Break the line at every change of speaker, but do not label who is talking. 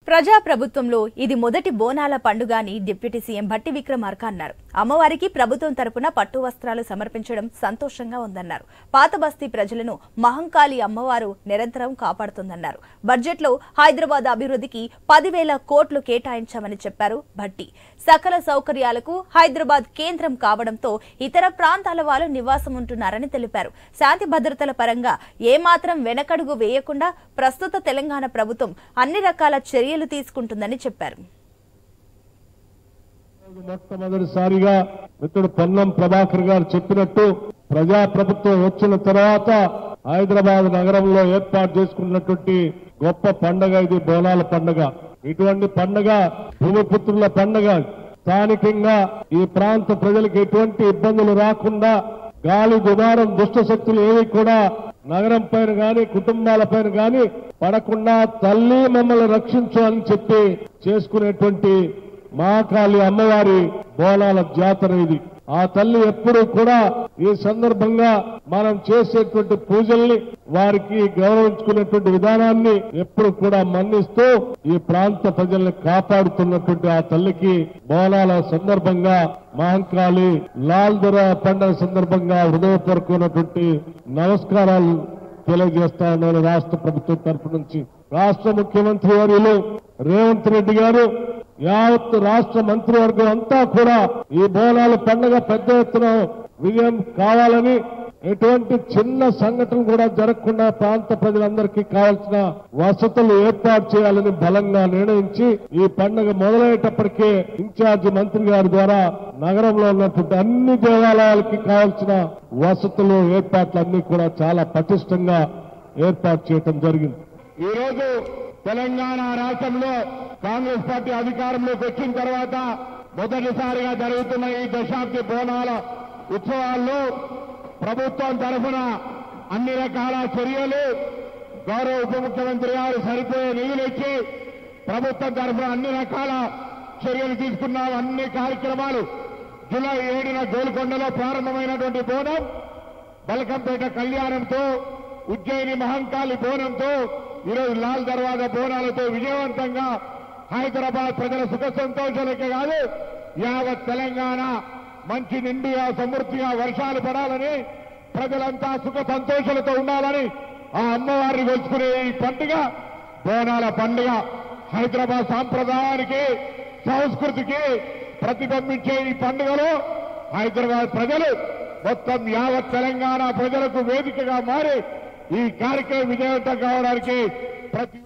ప్రజా ప్రభుత్వంలో ఇది మొదటి బోనాల పండుగ అని డిప్యూటీ సీఎం భట్టి విక్రమార్క అన్నారు. అమ్మవారికి ప్రభుత్వం తరపున పట్టు వస్త్రాలు సమర్పించడం సంతోషంగా ఉందన్నారు. పాత బస్తీ ప్రజలను మహంకాళి అమ్మవారు నిరంతరం కాపాడుతుందన్నారు. బడ్జెట్లో హైదరాబాద్ అభివృద్ధికి 10,000 కోట్లు కేటాయించామని చెప్పారు భట్టి. సకల సౌకర్యాలకు హైదరాబాద్ కేంద్రం కావడంతో ఇతర ప్రాంతాల వాళ్ళు నివాసం ఉంటున్నారని తెలిపారు. శాంతి భద్రతల పరంగా ఏమాత్రం వెనకడుగు వేయకుండా ప్రస్తుత తెలంగాణ ప్రభుత్వం అన్ని రకాల చర్యలు తీసుకుంటుందని చెప్పారు.
మొట్టమొదటిసారిగా మిత్రుడు పొన్నం ప్రభాకర్ గారు చెప్పినట్టు ప్రజా ప్రభుత్వం వచ్చిన తర్వాత హైదరాబాద్ నగరంలో ఏర్పాటు చేసుకున్నటువంటి గొప్ప పండుగ ఇది బోనాల పండుగ. ఇటువంటి పండుగ భూమిపుత్రుల పండుగ. స్థానికంగా ఈ ప్రాంత ప్రజలకు ఎటువంటి ఇబ్బందులు రాకుండా గాలి దుమారం దుష్ట శక్తులు ఏవి కూడా నగరం పైన గాని కుటుంబాల పైన గాని పడకుండా తల్లి మమ్మల్ని రక్షించు అని చెప్పి చేసుకునేటువంటి మహాకాళి అమ్మవారి బోనాల జాతర ఇది. ఆ తల్లి ఎప్పుడు కూడా ఈ సందర్భంగా మనం చేసేటువంటి పూజల్ని వారికి గౌరవించుకునేటువంటి విధానాన్ని ఎప్పుడు కూడా మన్నిస్తూ ఈ ప్రాంత ప్రజల్ని కాపాడుతున్నటువంటి ఆ తల్లికి బోనాల సందర్భంగా మహంకాళి లాల్ దొర పండుగ సందర్భంగా హృదయపూర్వకమైనటువంటి నమస్కారాలు తెలియజేస్తా ఉన్నాను. రాష్ట్ర ప్రభుత్వం తరఫు నుంచి రాష్ట్ర ముఖ్యమంత్రి వర్యులు రేవంత్ రెడ్డి గారు యావత్ రాష్ట్ర మంత్రివర్గం అంతా కూడా ఈ బోనాల పండుగ పెద్ద ఎత్తున విజయం కావాలని, ఎటువంటి చిన్న సంఘటన కూడా జరగకుండా ప్రాంత ప్రజలందరికీ కావాల్సిన వసతులు ఏర్పాటు చేయాలని బలంగా నిర్ణయించి ఈ పండుగ మొదలయ్యేటప్పటికే ఇన్ఛార్జి మంత్రి గారి ద్వారా నగరంలో ఉన్నటువంటి అన్ని దేవాలయాలకి కావాల్సిన వసతులు ఏర్పాట్లన్నీ కూడా చాలా పటిష్టంగా ఏర్పాటు చేయడం జరిగింది.
ఈ రోజు తెలంగాణ రాష్ట్రంలో కాంగ్రెస్ పార్టీ అధికారంలోకి వచ్చిన తర్వాత మొదటిసారిగా జరుగుతున్న ఈ దశాబ్ది బోనాల ఉత్సవాల్లో ప్రభుత్వం తరఫున అన్ని రకాల చర్యలు, గౌరవ ఉప ముఖ్యమంత్రి గారు సరిపోయే నిధులు ఇచ్చి ప్రభుత్వం తరఫున అన్ని రకాల చర్యలు తీసుకున్నాం. అన్ని కార్యక్రమాలు జూలై 7న గోల్కొండలో ప్రారంభమైనటువంటి బోనం, బల్కంపేట కళ్యాణంతో, ఉజ్జయిని మహంకాళి బోనంతో, ఈరోజు లాల్ దర్వాజా బోనాలతో విజయవంతంగా హైదరాబాద్ ప్రజల సుఖ సంతోషాలకే కాదు యావత్ తెలంగాణ మంచి నిండుగా సమృద్ధిగా వర్షాలు పడాలని, ప్రజలంతా సుఖ సంతోషాలతో ఉండాలని ఆ అమ్మవారిని కొలుచుకునే ఈ పండుగ బోనాల పండుగ హైదరాబాద్ సాంప్రదాయానికి సంస్కృతికి ప్రతిబింబించే ఈ పండుగలో హైదరాబాద్ ప్రజలు మొత్తం యావత్ తెలంగాణ ప్రజలకు వేదికగా మారి ఈ కార్యక్రమం విజయవంతం కావడానికి ప్రతి